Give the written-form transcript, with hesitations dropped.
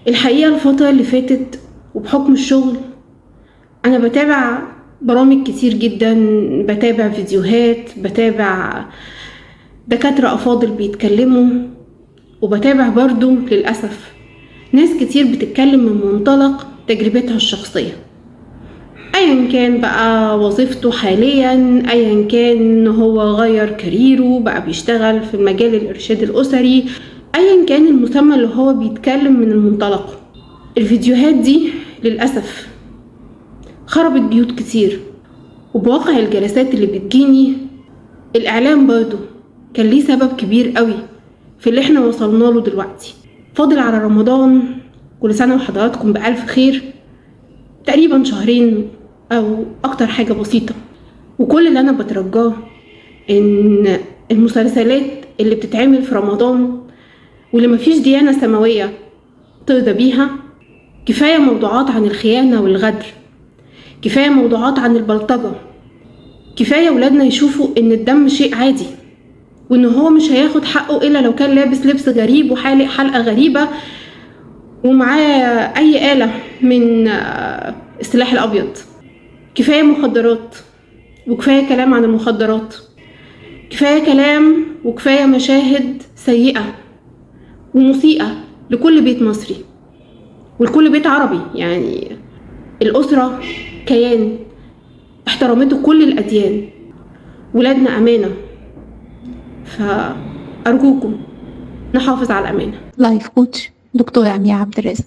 الحقيقة الفترة اللي فاتت وبحكم الشغل أنا بتابع برامج كتير جدا، بتابع فيديوهات، بتابع دكاترة أفاضل بيتكلموا، وبتابع برضو للأسف ناس كتير بتتكلم من منطلق تجربتها الشخصية، أيا كان بقى وظيفته حاليا، أيا كان هو غير كاريره بقى بيشتغل في مجال الإرشاد الأسري، أيا كان المسمى اللي هو بيتكلم من المنطلق. الفيديوهات دي للأسف خربت بيوت كتير، وبواقع الجلسات اللي بتجيني الإعلام برضو كان ليه سبب كبير قوي في اللي احنا وصلنا له دلوقتي. فاضل على رمضان، كل سنة وحضراتكم بألف خير، تقريبا شهرين أو أكتر حاجة بسيطة، وكل اللي أنا بترجاه إن المسلسلات اللي بتتعمل في رمضان واللي مفيش ديانة سماوية ترضى بيها، كفاية موضوعات عن الخيانة والغدر، كفاية موضوعات عن البلطجة، كفاية ولادنا يشوفوا ان الدم شيء عادي، وان هو مش هياخد حقه الا لو كان لابس لبس غريب وحالق حلقة غريبة ومعاه اي آلة من السلاح الابيض. كفاية مخدرات وكفاية كلام عن المخدرات، كفاية كلام وكفاية مشاهد سيئة ومسيئة لكل بيت مصري ولكل بيت عربي. يعني الأسرة كيان احترمته كل الأديان، ولادنا أمانة، فأرجوكم نحافظ على الأمانة. لايف كوتش دكتورة أميرة عبد الرازق.